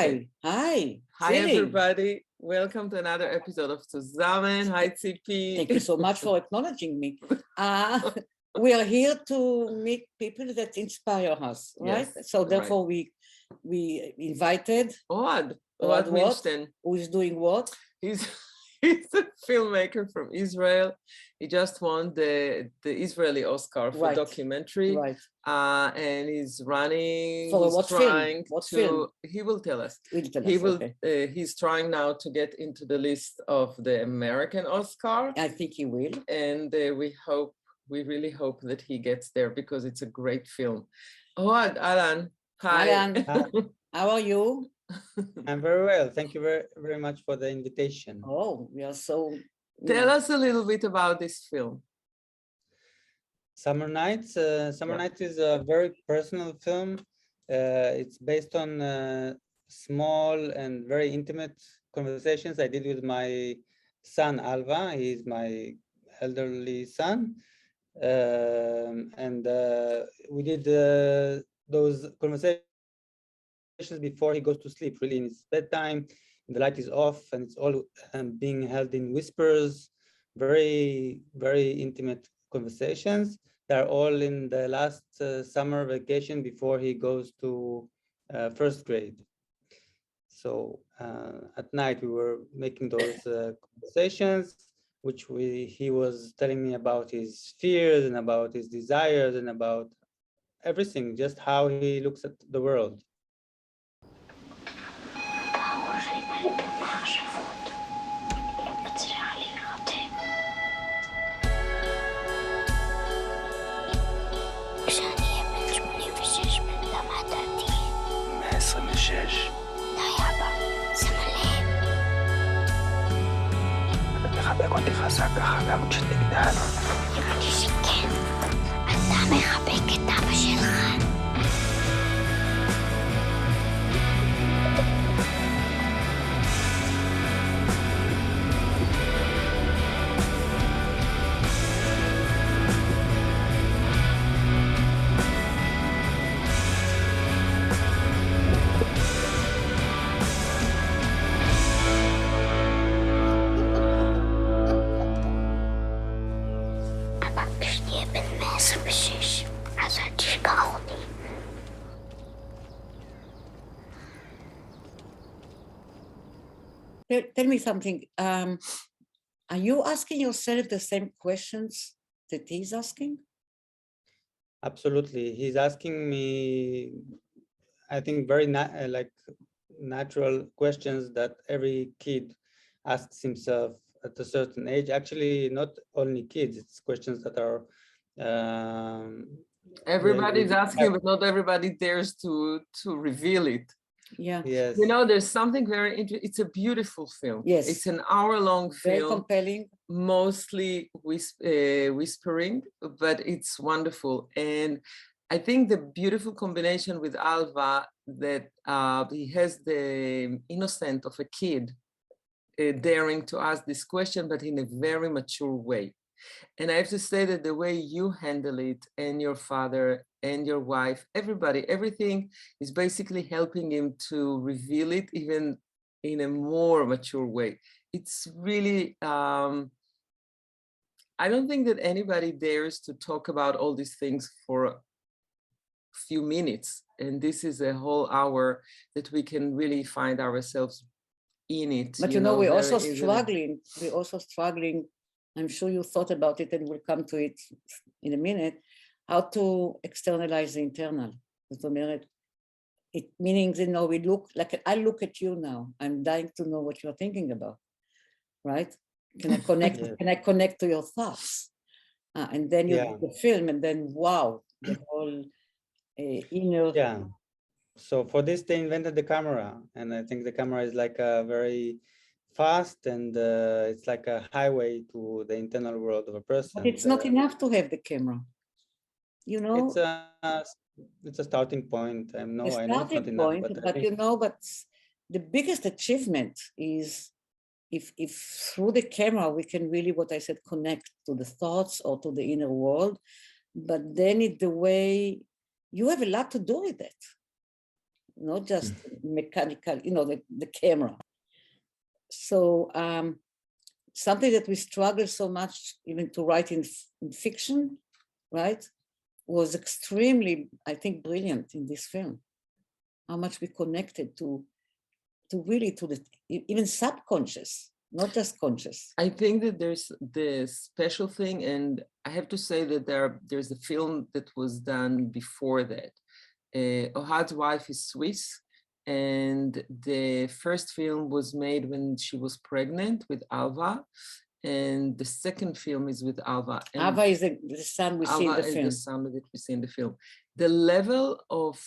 Hi. Hi. Hi, Tzili. everybody. Welcome to another episode of Tzuzamen. Hi, Tzipi. Thank you so much for acknowledging me. We are here to meet people that inspire us, right? Yes, So therefore we invited Ohad what? Milstein. Who is doing what? He's a filmmaker from Israel. He just won the Israeli Oscar for Right. documentary. Right. And he's running. For he's what trying film? What to. film? He will tell us. He will. Okay. He's trying now to get into the list of the American Oscar. I think he will. And we really hope that he gets there because it's a great film. Ohad, Alan. Hi. Alan, how are you? I'm very well. Thank you very, very much for the invitation. Oh, we are so... Tell us a little bit about this film. Summer Nights. Summer Nights is a very personal film. It's based on small and very intimate conversations I did with my son, Alva. He's my elderly son. We did those conversations before he goes to sleep, really in his bedtime. The light is off and it's all being held in whispers, very, very intimate conversations. They're all in the last summer vacation before he goes to first grade. So at night we were making those conversations, which he was telling me about his fears and about his desires and about everything, just how he looks at the world. מחבק אותי חזק ככה גם כשתגדל. נראה לי שכן. אתה מחבק את אבא שלך. Tell me something. Are you asking yourself the same questions that he's asking? Absolutely. He's asking me, I think, very natural questions that every kid asks himself at a certain age. Actually, not only kids, it's questions that are... Everybody's asking, but not everybody dares to reveal it. Yeah. Yes. You know, there's something very interesting. It's a beautiful film. Yes. It's an hour-long film. Very compelling. Mostly whispering, but it's wonderful. And I think the beautiful combination with Alva that he has the innocence of a kid daring to ask this question, but in a very mature way. And I have to say that the way you handle it, and your father and your wife, everybody, everything is basically helping him to reveal it even in a more mature way. It's really, I don't think that anybody dares to talk about all these things for a few minutes. And this is a whole hour that we can really find ourselves in it. But you know, we're also struggling. We're also struggling. I'm sure you thought about it, and we'll come to it in a minute, how to externalize the internal. It meaning, you know, we look like, I look at you now. I'm dying to know what you're thinking about, right? Can I connect? Yeah. Can I connect to your thoughts? And then you do the film, and then wow, the whole inner. Yeah. So for this, they invented the camera, and I think the camera is like a very fast, and it's like a highway to the internal world of a person. But it's not enough to have the camera, you know. It's a starting point. I know it's not enough, but you know, but the biggest achievement is if through the camera we can really, what I said, connect to the thoughts or to the inner world. But then it's the way you have a lot to do with it. not just mechanical, the camera. So something that we struggle so much even to write in fiction, right, was extremely, I think, brilliant in this film. How much we connected to the even subconscious, not just conscious. I think that there's the special thing, and I have to say that there's a film that was done before that. Ohad's wife is Swiss, and the first film was made when she was pregnant with Alva, and the second film is with Alva. Alva is the son we see in the film. Alva is the son that we see in the film. The level of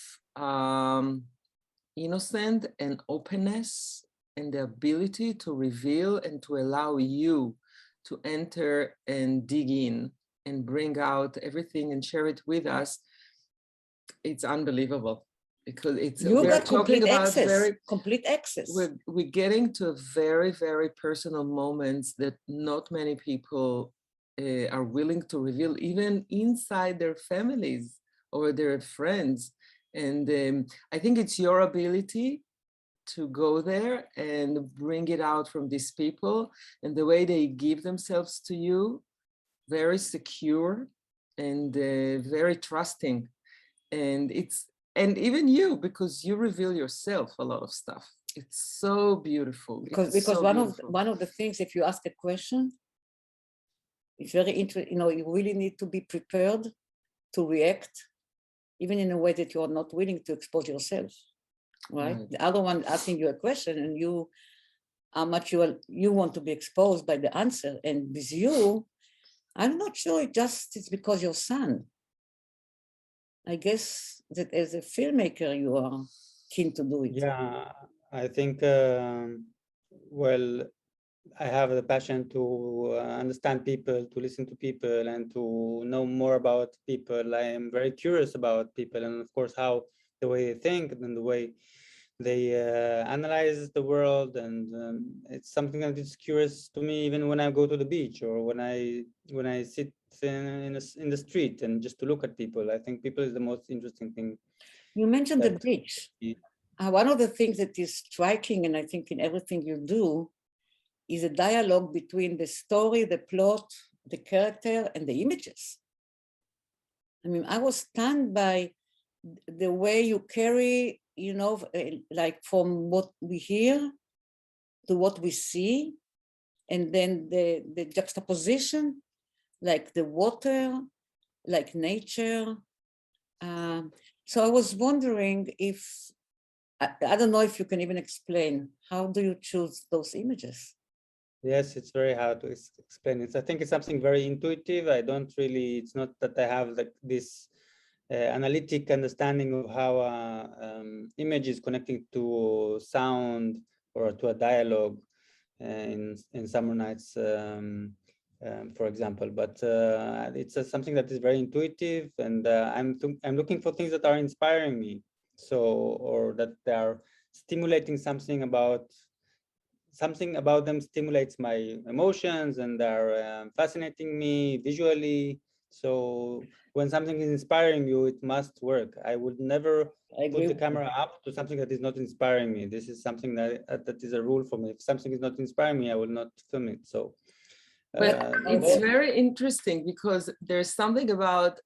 innocence and openness and the ability to reveal and to allow you to enter and dig in and bring out everything and share it with us, it's unbelievable. Because you got complete access. We're getting to very, very personal moments that not many people are willing to reveal, even inside their families or their friends. And I think it's your ability to go there and bring it out from these people, and the way they give themselves to you, very secure and very trusting. And even you, because you reveal yourself a lot of stuff. It's so beautiful. Because so one of the things, if you ask a question, it's very interesting. You really need to be prepared to react, even in a way that you are not willing to expose yourself. Right? The other one asking you a question, and how much you want to be exposed by the answer. And with you, I'm not sure it's because your son. I guess that as a filmmaker, you are keen to do it. Yeah, I think, well, I have the passion to understand people, to listen to people, and to know more about people. I am very curious about people, and of course, how the way they think and the way they analyze the world. And it's something that is curious to me, even when I go to the beach or when I sit in the street and just to look at people. I think people is the most interesting thing. You mentioned the beach. One of the things that is striking, and I think in everything you do, is a dialogue between the story, the plot, the character, and the images. I mean, I was stunned by the way you carry, like from what we hear to what we see, and then the juxtaposition, like the water, like nature. So I was wondering if, I don't know if you can even explain, how do you choose those images? Yes, it's very hard to explain it. I think it's something very intuitive. It's not that I have this analytic understanding of how image is connecting to sound or to a dialogue in Summer Nights, for example. But it's something that is very intuitive, and I'm looking for things that are inspiring me, or that they are stimulating something about them stimulates my emotions, and are fascinating me visually. So when something is inspiring you, it must work. I would never put the camera up to something that is not inspiring me. This is something that is a rule for me. If something is not inspiring me, I will not film it. So but it's very interesting, because there's something about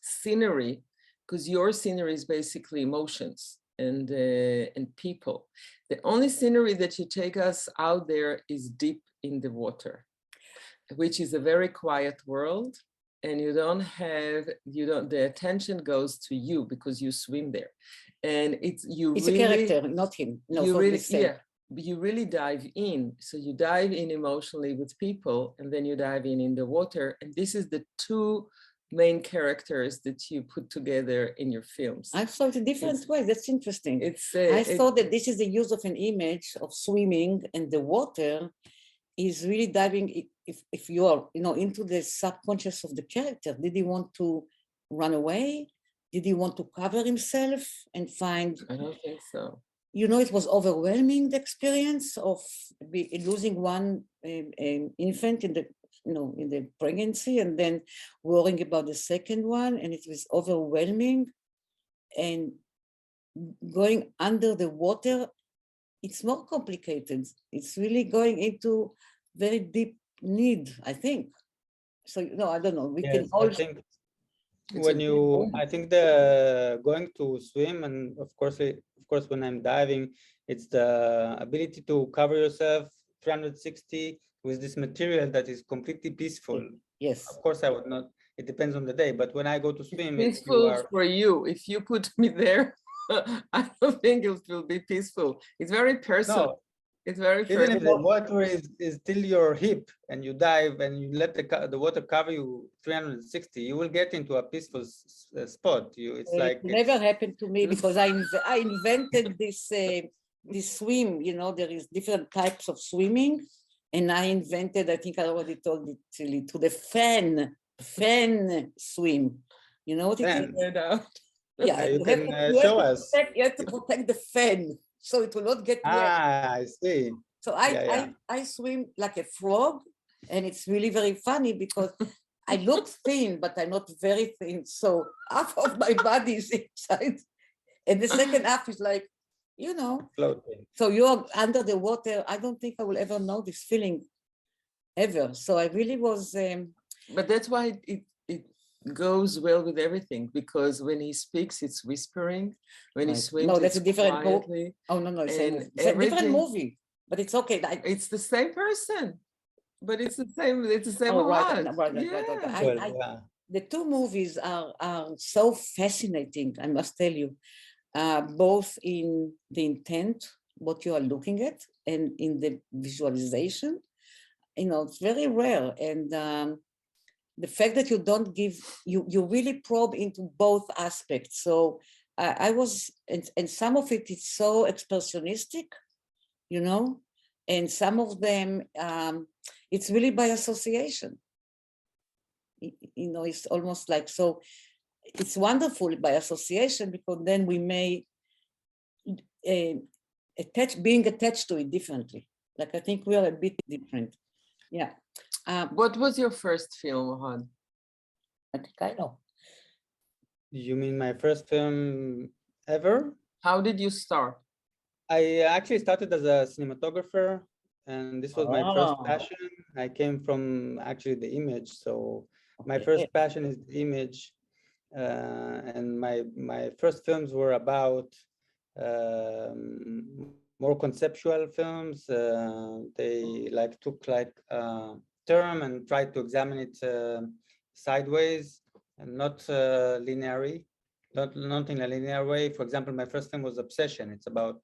scenery, because your scenery is basically emotions and people. The only scenery that you take us out there is deep in the water, which is a very quiet world, and the attention goes to you because you swim there, and it's really, a character, not him. No, you really dive in. So you dive in emotionally with people, and then you dive in the water, and this is the two main characters that you put together in your films. I saw it a different way. That's interesting. I thought that this is the use of an image of swimming, and the water is really diving, if you are into the subconscious of the character. Did he want to run away? Did he want to cover himself and find? I don't think so. It was overwhelming, the experience of losing one infant in the pregnancy, and then worrying about the second one, and it was overwhelming. And going under the water, it's more complicated. It's really going into very deep need, I think. So, I don't know. We can Yes, all. I think It's a when big you, movie. I think the going to swim, and of course, when I'm diving, it's the ability to cover yourself 360 with this material that is completely peaceful. Yes. Of course, I would not. It depends on the day, but when I go to swim, you Peaceful are. for you. If you put me there, I don't think it will be peaceful. It's very personal. No, It's very even if the personal. water is till your hip and you dive and you let the water cover you 360, you will get into a peaceful spot. It's like It never happened to me because I invented this this swim. There is different types of swimming, and I invented. I think I already told it to the fan swim. You know what it is? fan. Yeah, You can show us. You have to protect the fan so it will not get wet. I see. So Yeah. I swim like a frog, and it's really very funny because I look thin, but I'm not very thin. So half of my body is inside, and the second half is like, Floating. So you're under the water. I don't think I will ever know this feeling ever. So I really was. But that's why it goes well with everything, because when he speaks, it's whispering. When he Right. swims, No, that's it's a different quietly. Oh no, it's a And movie. It's a different everything- movie, but it's okay. It's the same person, but it's the same. It's the same. Oh, right, Ohad. right. Yeah. Yeah. The two movies are so fascinating, I must tell you, both in the intent, what you are looking at, and in the visualization. It's very rare. And the fact that you don't give, you really probe into both aspects. So I was, and some of it is so expressionistic, and some of them, it's really by association. It's almost like, so it's wonderful by association, because then we may being attached to it differently. Like, I think we are a bit different. Yeah. What was your first film, Ohad? I think I know. You mean my first film ever? How did you start? I actually started as a cinematographer, and this was my first Oh. passion. I came from actually the image, so my Okay. first passion is image, and my first films were about more conceptual films. They took a term and tried to examine it sideways and not linearly, not in a linear way. For example, my first film was Obsession. It's about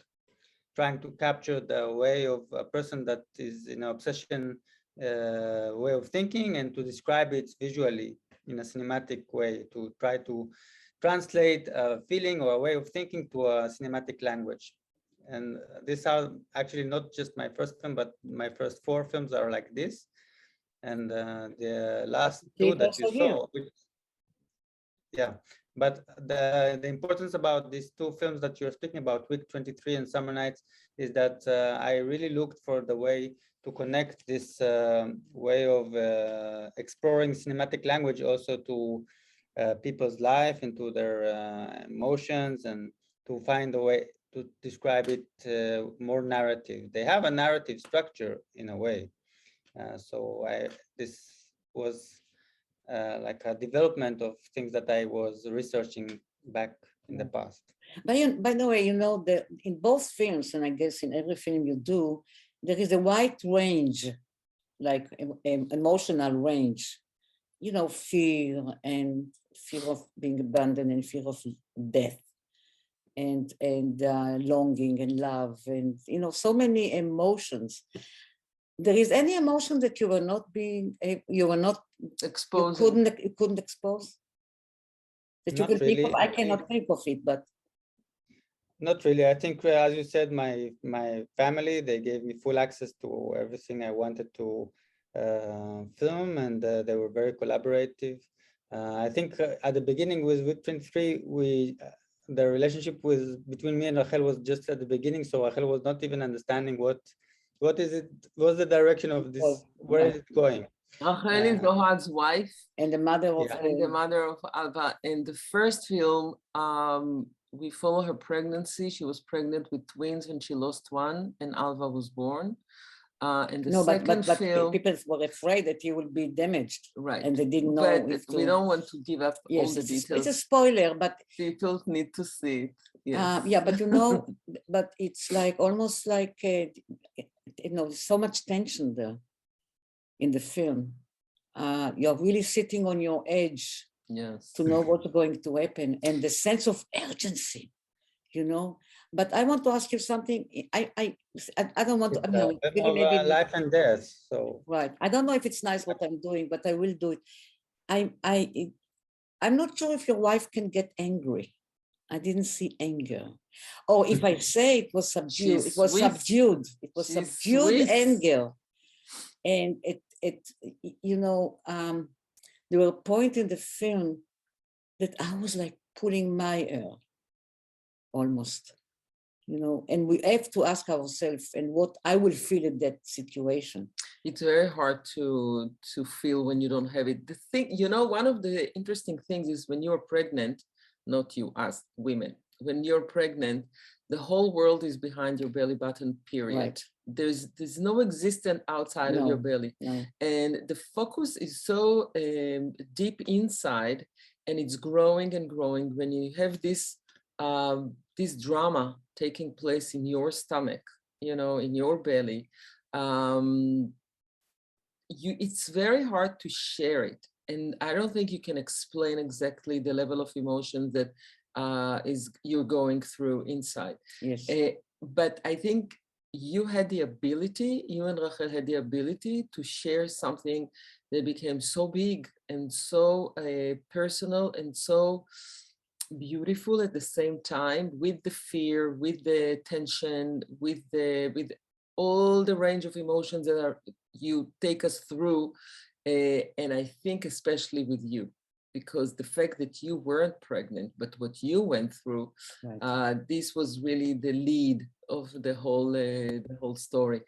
trying to capture the way of a person that is in an obsession way of thinking, and to describe it visually in a cinematic way, to try to translate a feeling or a way of thinking to a cinematic language. And these are actually not just my first film, but my first 4 films are like this. And the last 2 that you saw, yeah. But the importance about these 2 films that you're speaking about, Week 23 and Summer Nights, is that I really looked for the way to connect this way of exploring cinematic language also to people's life, into their emotions, and to find a way to describe it more narrative. They have a narrative structure in a way. So this was like a development of things that I was researching back in the past. By the way, in both films, and I guess in every film you do, there is a wide range, like emotional range, fear of being abandoned, and fear of death, and longing and love, and so many emotions. There is any emotion that you were not Exposed. You couldn't expose? That you Not can think of? really. I cannot think of it, but Not really. I think, as you said, my family, they gave me full access to everything I wanted to film, and they were very collaborative. I think at the beginning with Week 23, the relationship between me and Rachel was just at the beginning, so Rachel was not even understanding what's the direction of this, where is it going? Rachel is Ohad's wife and the mother of Yeah. and the mother of Alva. In the first film, we follow her pregnancy. She was pregnant with twins and she lost one, and Alva was born. And the No, but second film, people were afraid that he will be damaged, right? and they didn't know But if to. we don't want to give up all Yes, the details. it's a spoiler, but People need to see it. Yes. yeah, but you know, but it's like almost like you know, so much tension there in the film. You're really sitting on your edge Yes. to know what's going to happen, and the sense of urgency, you know. But I want to ask you something. I don't want to. I mean, really maybe life and death. So right. I don't know if it's nice what I'm doing, but I will do it. I'm not sure if your wife can get angry. I didn't see anger. Or if I say it was subdued, it was subdued. It was subdued anger. And it you know, there were points in the film that I was like pulling my hair almost, you know, and we have to ask ourselves and what I will feel in that situation. It's very hard to feel when you don't have it. The thing, you know, one of the interesting things is when you're pregnant, not you, us women, when you're pregnant, the whole world is behind your belly button, period. Right. There's no existence outside of your belly. No. And the focus is so deep inside, and it's growing and growing when you have this this drama taking place in your stomach, you know, in your belly. It's very hard to share it. And I don't think you can explain exactly the level of emotion that you're going through inside. Yes. But I think you had the ability, you and Rachel had the ability to share something that became so big and so personal and so beautiful at the same time, with the fear, with the tension, with all the range of emotions that you take us through. And I think especially with you, because the fact that you weren't pregnant, but what you went through, right. This was really the lead of the whole story.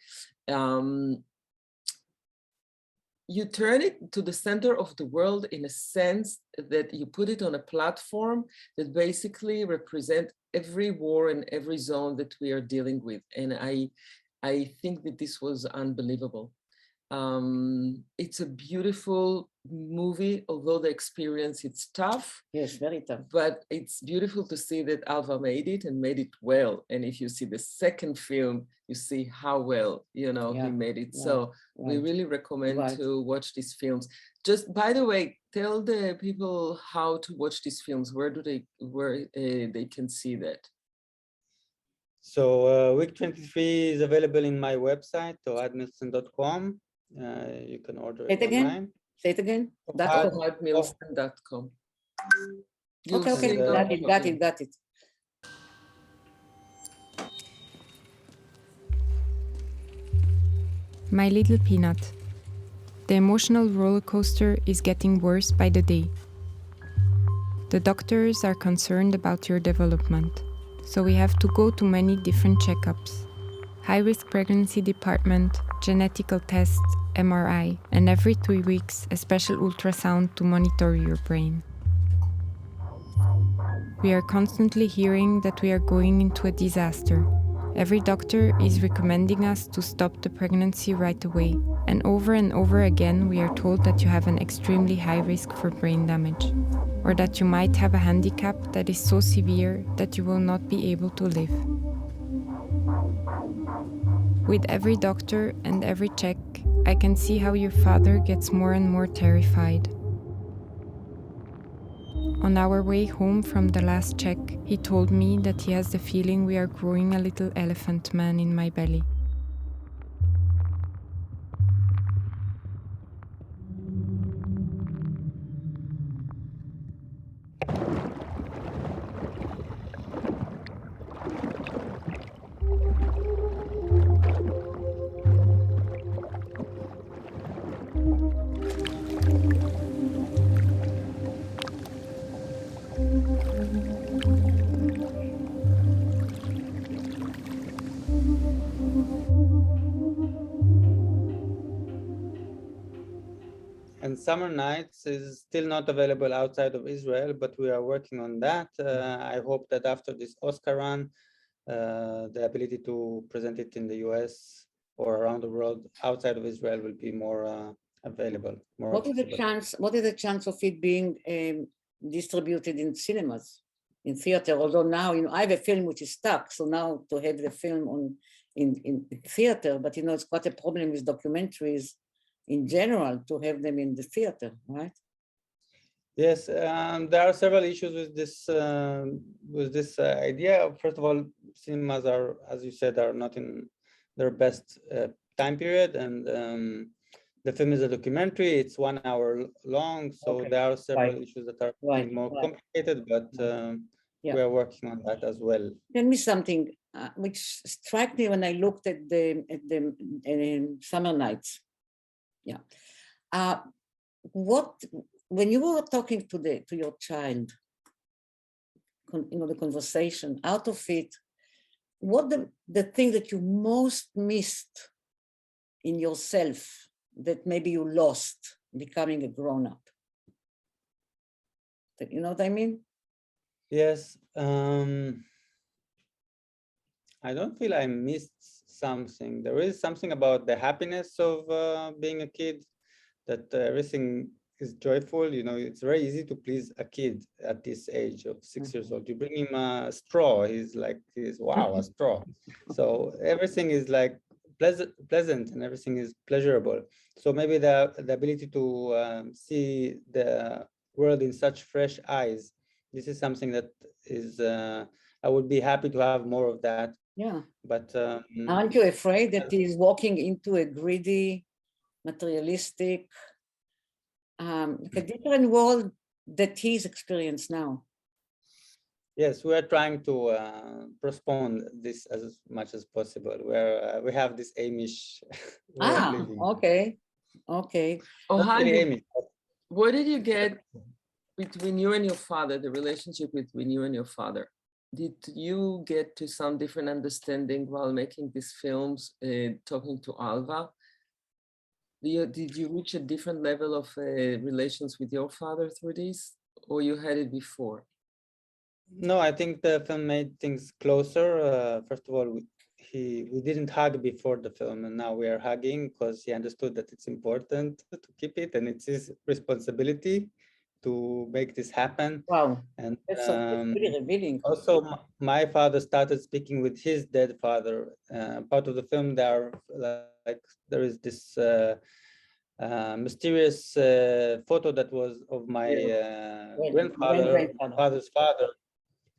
You turn it to the center of the world in a sense that you put it on a platform that basically represent every war and every zone that we are dealing with. And I think that this was unbelievable. It's a beautiful movie, although the experience, it's tough. Yes, very tough. But it's beautiful to see that Alva made it and made it well. And if you see the second film, you see how well, you know, he made it. Yeah, so we really recommend to watch these films. Just, by the way, tell the people how to watch these films. Where they can see that? So week 23 is available in my website, ohadmilstein.com. You can order it online. Say it again. ohadmilstein.com. Okay. Got it. My little peanut. The emotional roller coaster is getting worse by the day. The doctors are concerned about your development, so we have to go to many different checkups. High-risk pregnancy department, genetical tests, MRI, and every 3 weeks a special ultrasound to monitor your brain. We are constantly hearing that we are going into a disaster. Every doctor is recommending us to stop the pregnancy right away, and over again we are told that you have an extremely high risk for brain damage, or that you might have a handicap that is so severe that you will not be able to live. With every doctor and every check, I can see how your father gets more and more terrified. On our way home from the last check, he told me that he has the feeling we are growing a little elephant man in my belly. And Summer Nights is still not available outside of Israel, but we are working on that. I hope that after this Oscar run, the ability to present it in the US or around the world outside of Israel will be more available. What is the chance? What is the chance of it being distributed in cinemas, in theater? Although now, I have a film which is stuck, so now to have the film in theater, but it's quite a problem with documentaries in general to have them in the theater, right? Yes, there are several issues with this idea. First of all, cinemas are, as you said, are not in their best time period, and the film is a documentary. It's 1 hour long, so Okay. there are several issues that are more complicated, but we are working on that as well. Tell me something which struck me when I looked at the Summer Nights. Yeah. When you were talking to your child, the conversation, out of it, what the thing that you most missed in yourself that maybe you lost becoming a grown-up? You know what I mean? Yes. I don't feel I missed something. There is something about the happiness of being a kid, that everything is joyful. It's very easy to please a kid at this age of 6 years old. You bring him a straw, he's wow, a straw. So everything is like pleasant and everything is pleasurable. So maybe the ability to see the world in such fresh eyes, this is something that is, I would be happy to have more of that. Yeah. But aren't you afraid that he's walking into a greedy, materialistic, a different world that he's experienced now? Yes, we are trying to postpone this as much as possible. Where we have this Amish way of living. Okay. Ohad, what did you get between you and your father, the relationship between you and your father? Did you get to some different understanding while making these films, talking to Alva? Did you reach a different level of relations with your father through this, or you had it before? No, I think the film made things closer. First of all, we didn't hug before the film, and now we are hugging because he understood that it's important to keep it, and it's his responsibility to make this happen. Wow, and that's really revealing. Also, my father started speaking with his dead father. Part of the film, there is this mysterious photo that was of my father's father,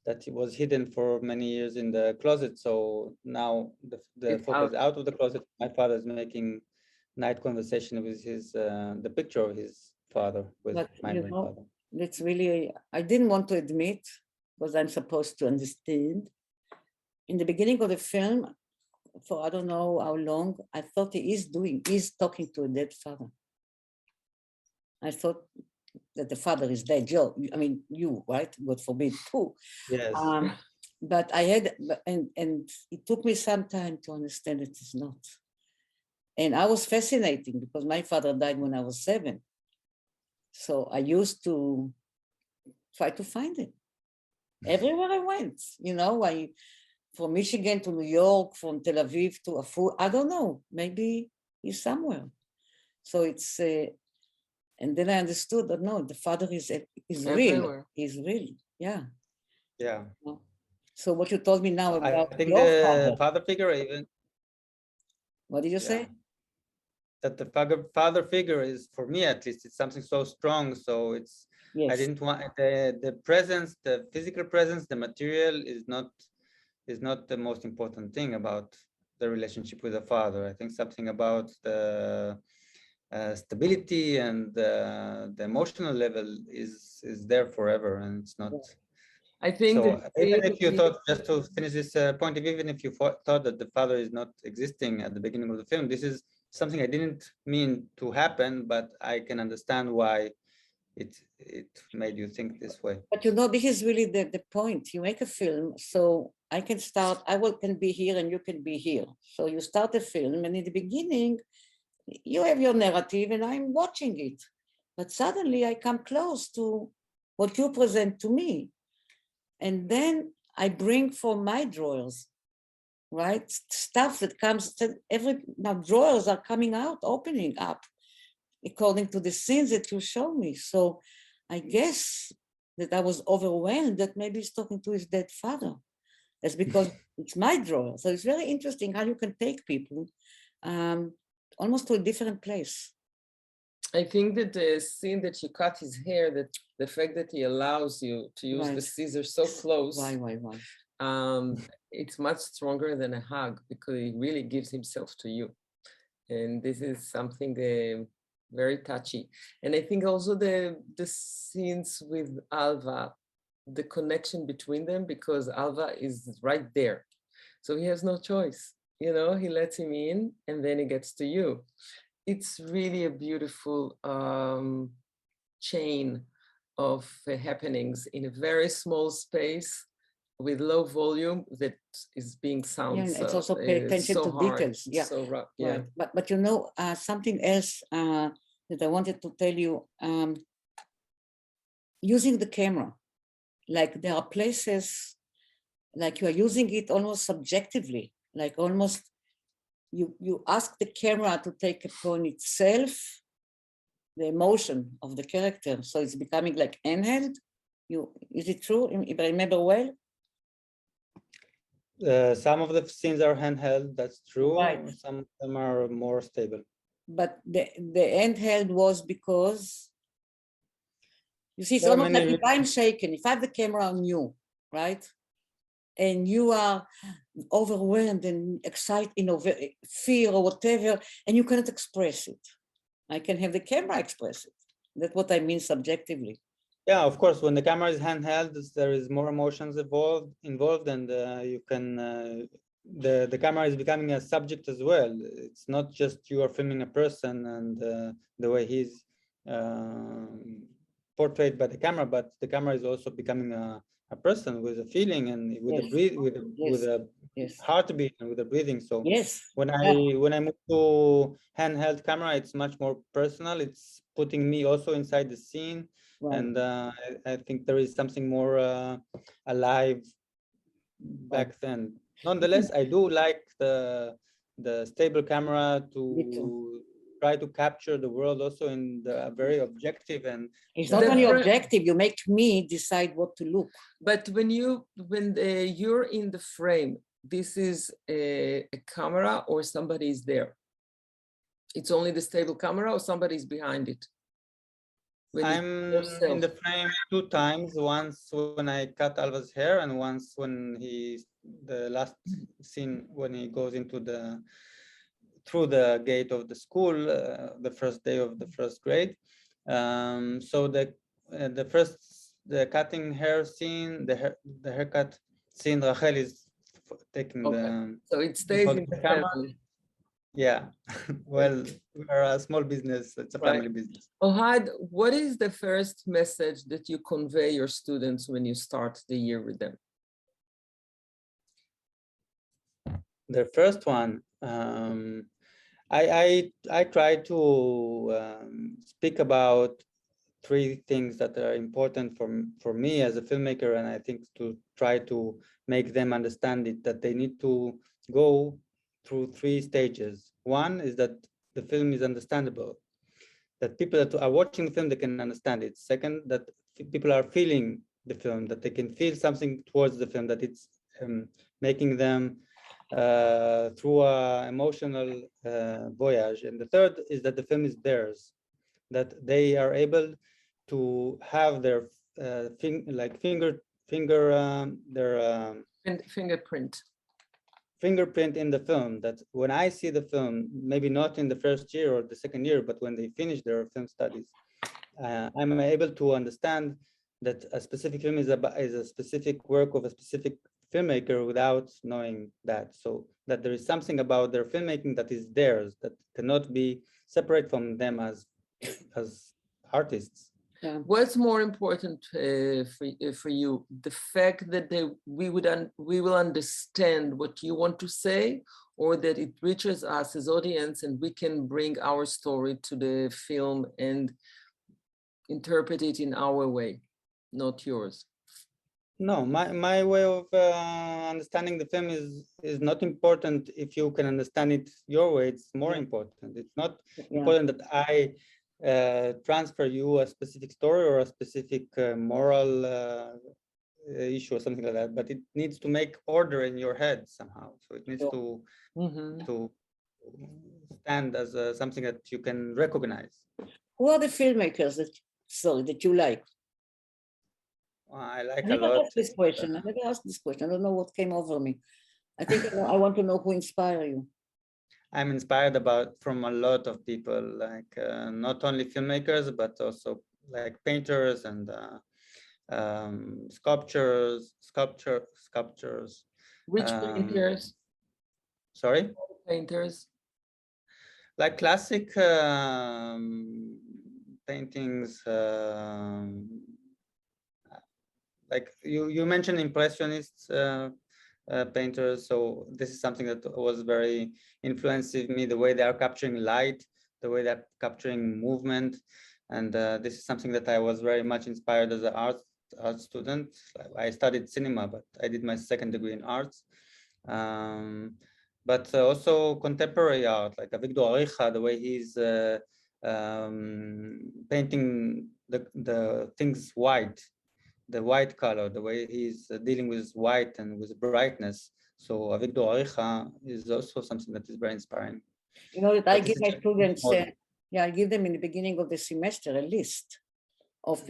that he was hidden for many years in the closet. So now the photo is out of the closet. My father is making night conversation with the picture of his father with my grandfather. That's really, I didn't want to admit, because I'm supposed to understand. In the beginning of the film, for I don't know how long, I thought he's talking to a dead father. I thought that the father is dead. You, right? God forbid, too. Yes. But I had, and it took me some time to understand it is not. And I was fascinating because my father died when I was 7. So I used to try to find him everywhere I went. From Michigan to New York, from Tel Aviv to Afu, I don't know, maybe he's somewhere. So it's, and then I understood that no, the father is real. He's real, yeah. Yeah. So what you told me now about I think your the father figure even. What did you say? That the father figure is, for me at least, it's something so strong. So it's, I didn't want the presence, the physical presence, the material is not the most important thing about the relationship with the father. I think something about the stability and the emotional level is there forever, and it's not. I think so. Even if you thought, just to finish this point, even if you thought that the father is not existing at the beginning of the film, this is something I didn't mean to happen, but I can understand why it made you think this way. But this is really the point. You make a film, so I can be here and you can be here. So you start a film, and in the beginning, you have your narrative and I'm watching it. but suddenly I come close to what you present to me. And then I bring from my drawers, right? Stuff that comes, now drawers are coming out, opening up, according to the scenes that you show me. So I guess that I was overwhelmed that maybe he's talking to his dead father. That's because it's my drawer. So it's very interesting how you can take people almost to a different place. I think that the scene that you cut his hair, that the fact that he allows you to use the scissors so close, it's much stronger than a hug because he really gives himself to you. And this is something very touchy. And I think also the scenes with Alva, the connection between them, because Alva is right there. So he has no choice. You know, he lets him in and then he gets to you. It's really a beautiful chain of happenings in a very small space with low volume that is being sound. Yeah, it's also pay attention to details. Yeah, so rough. Yeah. Right. But you know, something else that I wanted to tell you, using the camera, like there are places, like you are using it almost subjectively, like almost you ask the camera to take upon itself the emotion of the character. So it's becoming like handheld. Is it true, if I remember well? Some of the scenes are handheld, that's true. Right. Some of them are more stable. But the handheld was because, you see, it's almost like if I'm shaken, if I have the camera on you, right? And you are overwhelmed and excited, fear or whatever, and you cannot express it. I can have the camera express it. That's what I mean subjectively. Yeah, of course, when the camera is handheld, there is more emotions involved, and you can, the camera is becoming a subject as well. It's not just you are filming a person and the way he's portrayed by the camera, but the camera is also becoming a person with a feeling and with a heartbeat and with a breathing. So when I move to handheld camera, it's much more personal. It's putting me also inside the scene. Right. And I think there is something more alive back then. Nonetheless, I do like the stable camera to try to capture the world also in the very objective. And it's not only objective, you make me decide what to look. But when you're in the frame, this is a camera or somebody is there? It's only the stable camera or somebody's behind it? I'm in the frame 2 times, once when I cut Alva's hair and once when the last scene when he goes into through the gate of the school, the first day of the first grade. So the cutting hair scene, the haircut scene, Rachel is taking so it stays in the camera. Yeah, well, we're a small business, it's a family business. Ohad, what is the first message that you convey your students when you start the year with them? The first one, I try to speak about 3 things that are important for me as a filmmaker, and I think to try to make them understand it, that they need to go through 3 stages. One is that the film is understandable, that people that are watching the film, they can understand it. Second, that people are feeling the film, that they can feel something towards the film, that it's making them through an emotional voyage. And the third is that the film is theirs, that they are able to have their fingerprint in the film, that when I see the film, maybe not in the first year or the second year, but when they finish their film studies, I'm able to understand that a specific film is a specific work of a specific filmmaker without knowing that. So that there is something about their filmmaking that is theirs, that cannot be separate from them as artists. Yeah. What's more important for you? The fact that we will understand what you want to say, or that it reaches us as audience and we can bring our story to the film and interpret it in our way, not yours. No, my way of understanding the film is not important if you can understand it your way. It's more important. It's not important that I transfer you a specific story or a specific moral issue or something like that, but it needs to make order in your head somehow. So it needs to stand as something that you can recognize. Who are the filmmakers that you like? I like I a never lot. asked this question. I never asked this question. I don't know what came over me. I think I want to know who inspire you. I'm inspired from a lot of people, like not only filmmakers, but also like painters and sculptures. Which painters? Sorry? Painters. Like classic paintings, like you mentioned impressionists painters, so this is something that was very influencing me, the way they are capturing light, the way they're capturing movement, and this is something that I was very much inspired as an art student. I studied cinema, but I did my second degree in arts. But also contemporary art, like Avigdor Aricha, the way he's painting the things white, the white color, the way he's dealing with white and with brightness. So Avigdor Aricha is also something that is very inspiring. You know that I give my students, I give them in the beginning of the semester a list of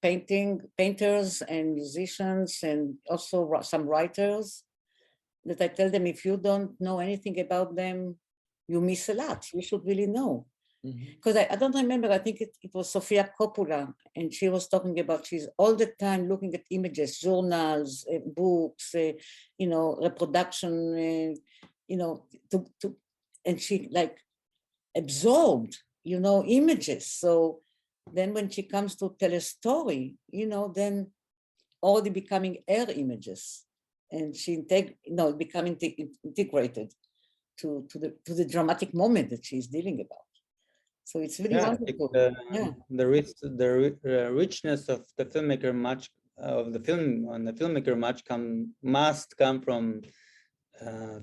painters and musicians and also some writers, that I tell them, if you don't know anything about them, you miss a lot. You should really know. Because I don't remember, I think it was Sofia Coppola, and she was talking about, she's all the time looking at images, journals, books, reproduction, and she like absorbed, images. So then when she comes to tell a story, then already becoming her images, and she becoming integrated to the dramatic moment that she's dealing about. So it's really wonderful. The richness of the filmmaker must come from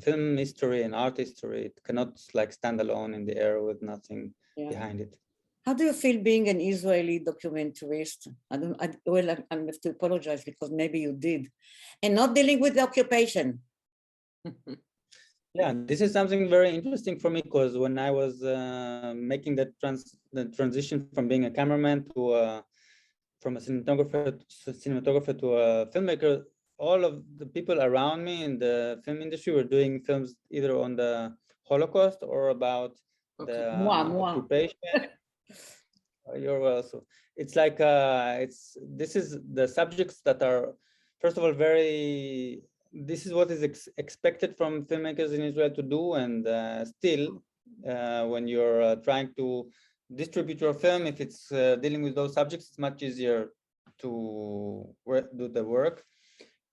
film history and art history. It cannot like stand alone in the air with nothing behind it. How do you feel being an Israeli documentarist? I have to apologize because maybe you did, and not dealing with the occupation. Yeah, this is something very interesting for me, because when I was making the transition from being a cameraman to from a cinematographer to a filmmaker, all of the people around me in the film industry were doing films either on the Holocaust or about the occupation. You're well. So it's like this is the subjects that are, first of all, this is what is expected from filmmakers in Israel to do, and still, when you're trying to distribute your film, if it's dealing with those subjects, it's much easier to do the work.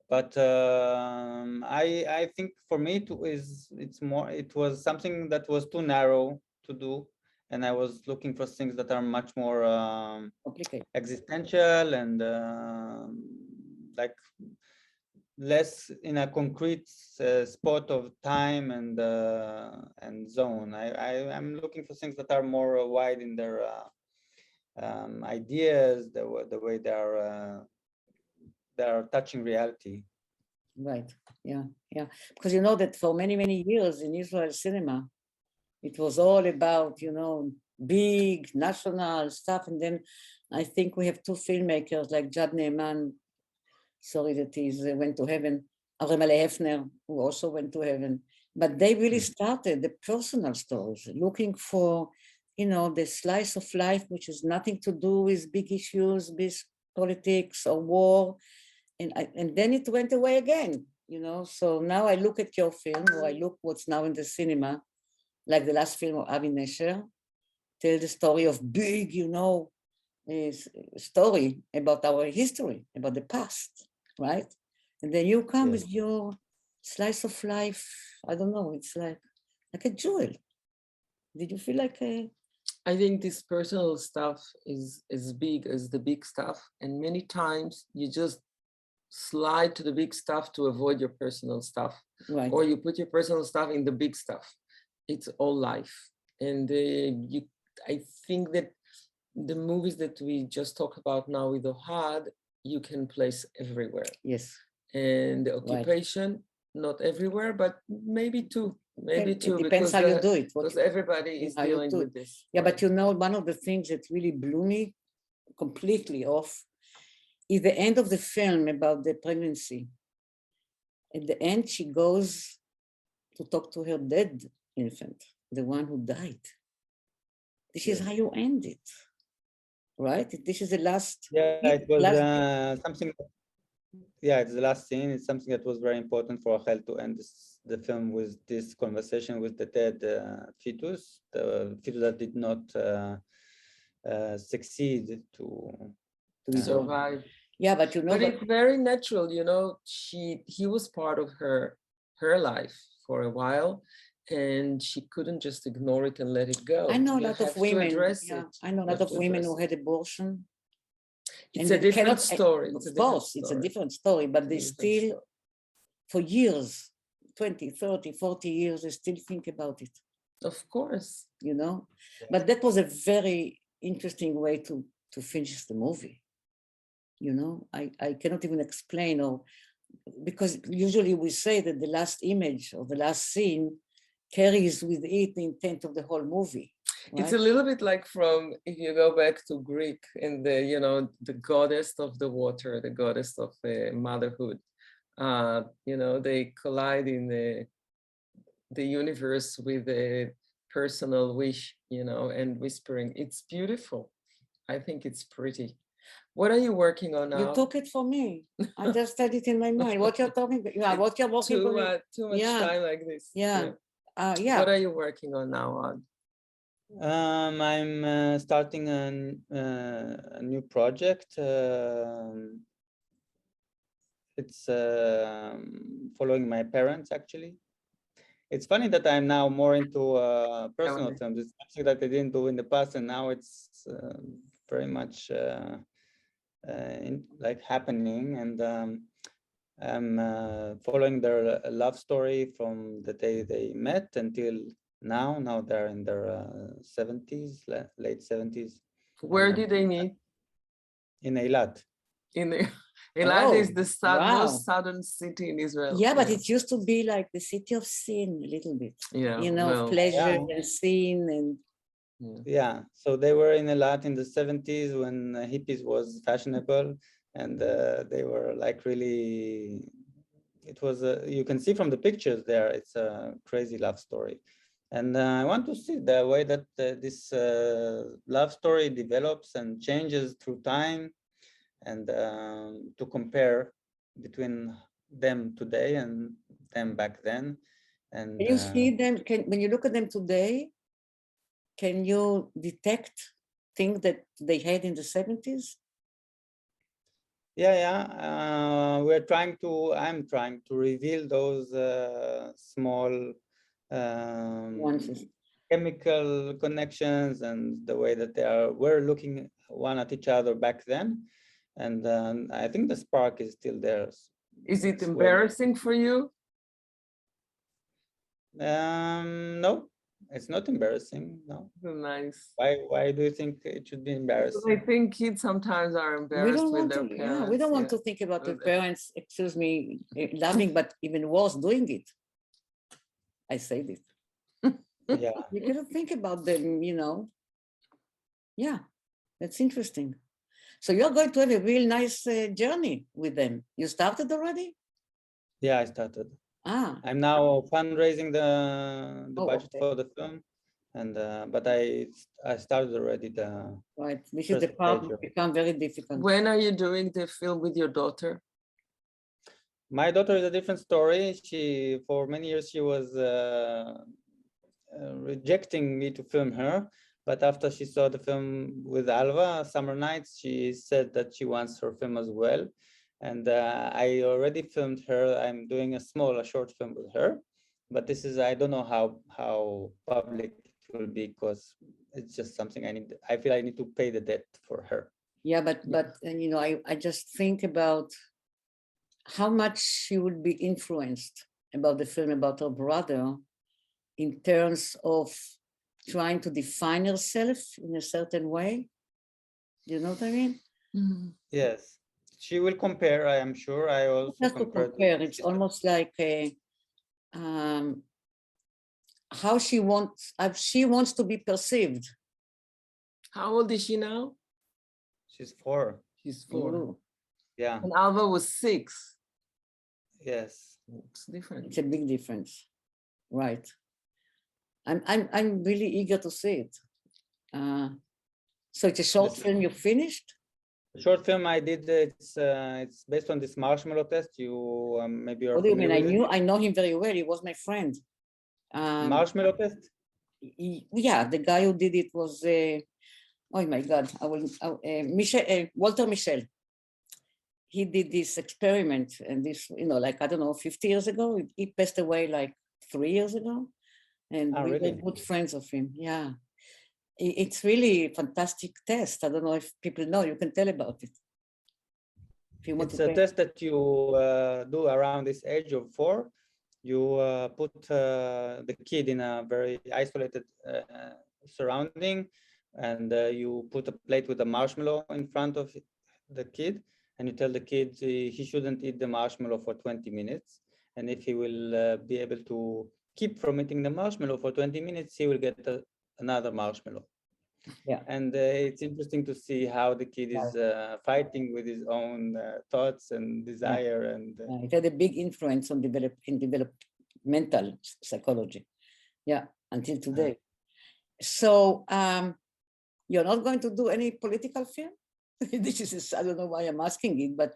But I think for me it was something that was too narrow to do, and I was looking for things that are much more existential and like less in a concrete spot of time and zone. I'm looking for things that are more wide in their ideas, the way they are touching reality. Right. Yeah. Because you know that for many years in Israel cinema, it was all about big national stuff, and then I think we have two filmmakers like Jad Neiman, went to heaven, Avremele Hefner, who also went to heaven, but they really started the personal stories, looking for the slice of life which has nothing to do with big issues, with politics or war, and then it went away again. So now I look at your film, or I look what's now in the cinema, like the last film of Avi Nesher, tell the story of big, story about our history, about the past, right? And then you come with your slice of life. I don't know, it's like a jewel. Did you feel like I think this personal stuff is as big as the big stuff. And many times you just slide to the big stuff to avoid your personal stuff. Right. Or you put your personal stuff in the big stuff. It's all life. And I think that the movies that we just talked about now with Ohad, you can place everywhere. Yes. And the occupation, not everywhere, but maybe two. Maybe It two. depends how you do it. Because everybody is how you dealing do with it. this. Yeah, but you know, one of the things that really blew me completely off is the end of the film about the pregnancy. At the end, she goes to talk to her dead infant, the one who died. This is how you end it, right? This is the last. Yeah, it was last, something. Yeah, it's the last scene. It's something that was very important for Rachel to end the film with this conversation with the dead fetus, the fetus that did not succeed to survive. Yeah, but you know, but it's very natural, you know. He was part of her life for a while, and she couldn't just ignore it and let it go. I know a You lot have of to women. address Yeah, it. I know a You lot have of to women address who it. had abortion. It's a different story. Of course, it's a different story, but they still, for years, 20, 30, 40 years, they still think about it. Of course. You know, but that was a very interesting way to finish the movie. You know, I cannot even explain, or because usually we say that the last image or the last scene carries with it the intent of the whole movie. Right? It's a little bit like from, if you go back to Greek and the, you know, the goddess of the water, the goddess of motherhood. You know, they collide in the universe with a personal wish, you know, and whispering. It's beautiful. I think it's pretty. What are you working on now? You took it for me. I just had it in my mind. What you're talking about? Yeah, what you're working on? Too much time like this. Yeah. Yeah. What are you working on now, Ohad? I'm starting a new project. It's following my parents, actually. It's funny that I'm now more into personal films. It's something that I didn't do in the past, and now it's very much like happening. And I'm following their love story from the day they met until now. Now they're in their 70s, late 70s. Where did they meet? In Eilat. Eilat is the most southern city in Israel. Yeah, but it used to be like the city of sin a little bit. Yeah, you know, pleasure and sin and. Yeah, so they were in Eilat in the 70s when hippies was fashionable, and they were like really. It was you can see from the pictures there. It's a crazy love story. And I want to see the way that this love story develops and changes through time, and to compare between them today and them back then. And can you see them? When you look at them today, can you detect things that they had in the 70s? Yeah. I'm trying to reveal those small chemical connections and the way that we're looking one at each other back then. And I think the spark is still there. Is it embarrassing for you? No, it's not embarrassing. No. Nice. Why do you think it should be embarrassing? I think kids sometimes are embarrassed with their parents. Yeah, we don't want to think about their parents, excuse me, loving, but even worse, doing it. I said it. Yeah. You cannot think about them, you know. Yeah, that's interesting. So you're going to have a real nice journey with them. You started already? Yeah, I started. I'm now fundraising the budget for the film, and but I started already the. Right, this is the part that become very difficult. When are you doing the film with your daughter? My daughter is a different story. She, for many years, she was rejecting me to film her. But after she saw the film with Alva, Summer Nights, she said that she wants her film as well. And I already filmed her. I'm doing a short film with her. But this is, I don't know how public will be, because it's just something I feel I need to pay the debt for her. Yeah, but you know, I just think about how much she would be influenced about the film about her brother in terms of trying to define herself in a certain way. Do you know what I mean? Mhm. Yes, she will compare, I am sure. I also Just to compared compare, with it's sister. almost like how she wants to be perceived. How old is she now? She's 4. She's 4. Ooh, Yeah, And Alva was 6. yes. It's different. it's a big difference, right? I'm really eager to see it. So it's a short This- film you finished? The short film I did, it's based on this marshmallow test. You maybe you're What do you mean? familiar with it. I know him very well. He was my friend. Marshmallow test? Yeah, the guy who did it was oh my God, Walter Michel. He did this experiment, and this, you know, like, I don't know, 50 years ago. He passed away like 3 years ago, and we were Really? good friends of him. Yeah, it's really a fantastic test. I don't know if people know. You can tell about it. If you want It's to a pay. test that you do around this age of 4. You put the kid in a very isolated surrounding, and you put a plate with a marshmallow in front of the kid, and you tell the kid he shouldn't eat the marshmallow for 20 minutes. And if he will be able to keep from eating the marshmallow for 20 minutes, he will get another marshmallow. Yeah. And it's interesting to see how the kid is fighting with his own thoughts and desire. And It had a big influence on developmental psychology. Yeah, until today. So you're not going to do any political film? This is, I don't know why I'm asking it, but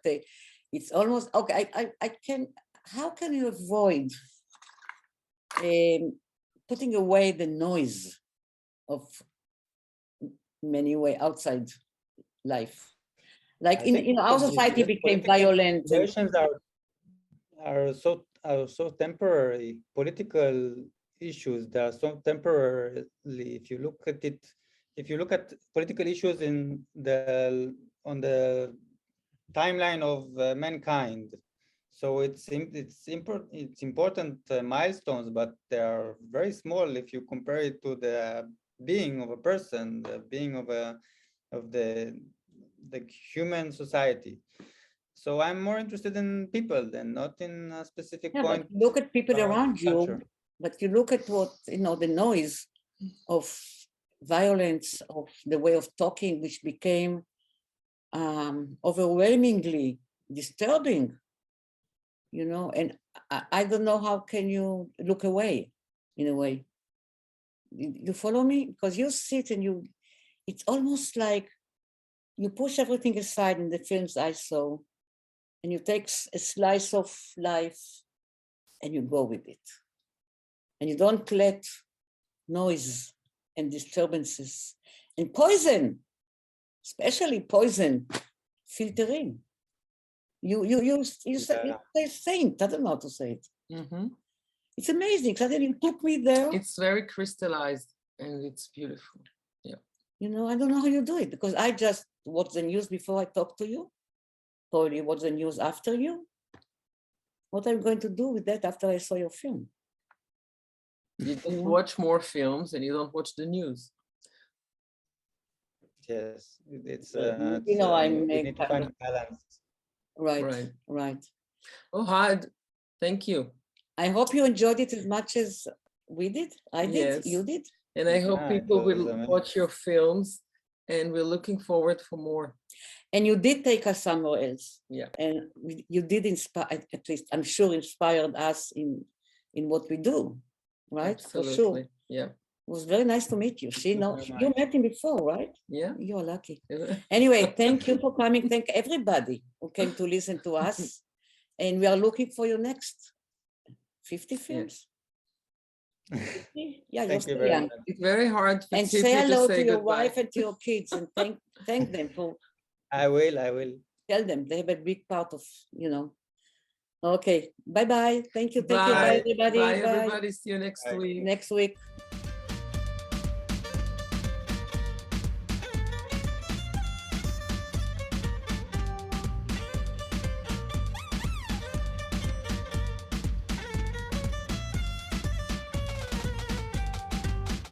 it's almost, okay, I can, how can you avoid putting away the noise of many way outside life? Like I in think our society just became political violent. And, situations are so temporary. Political issues, they are so temporarily. If you look at it, if you look at political issues on the timeline of mankind, so it's important milestones, but they are very small if you compare it to the being of a person, the being of the human society. So I'm more interested in people than not in a specific yeah, point. but look at people around you, culture. but you look at what, you know, the noise of violence, of the way of talking, which became overwhelmingly disturbing, you know, and I don't know how can you look away in a way. You follow me? Because you sit and it's almost like you push everything aside in the films I saw, and you take a slice of life and you go with it. And you don't let noise and disturbances and poison, especially poison, filter in. You say saint, I don't know how to say it. Mhm. It's amazing. Suddenly you took me there. It's very crystallized and it's beautiful. You know, I don't know how you do it, because I just watch the news before I talk to you. Probably watch the news after you. What am I going to do with that after I saw your film? You just Yeah. watch more films and you don't watch the news. Yes, it's You know, I'm we need to find a balance. right. Ohad, thank you. I hope you enjoyed it as much as we did. I did. Yes. You did. And I hope Yeah, it people was will amazing. watch your films, and we're looking forward for more. And you did take us somewhere else. Yeah. And you did inspire, at least I'm sure, inspired us in what we do, right? Absolutely. For sure. Yeah. It was very nice to meet you. See, Thank you no, very you much. met him before, right? Yeah. You're lucky. Anyway, thank you for coming. Thank everybody who came to listen to us. And we are looking for your next 50 films. Yeah, you're Thank you still very young. much. It's very hard for And Tzipi say hello to your goodbye. wife and to your kids, and thank them for, I will. tell them they have a big part of, you know. Okay, bye-bye. Thank you. Bye, Bye. everybody. Bye, everybody. See you next Bye. week. Next week.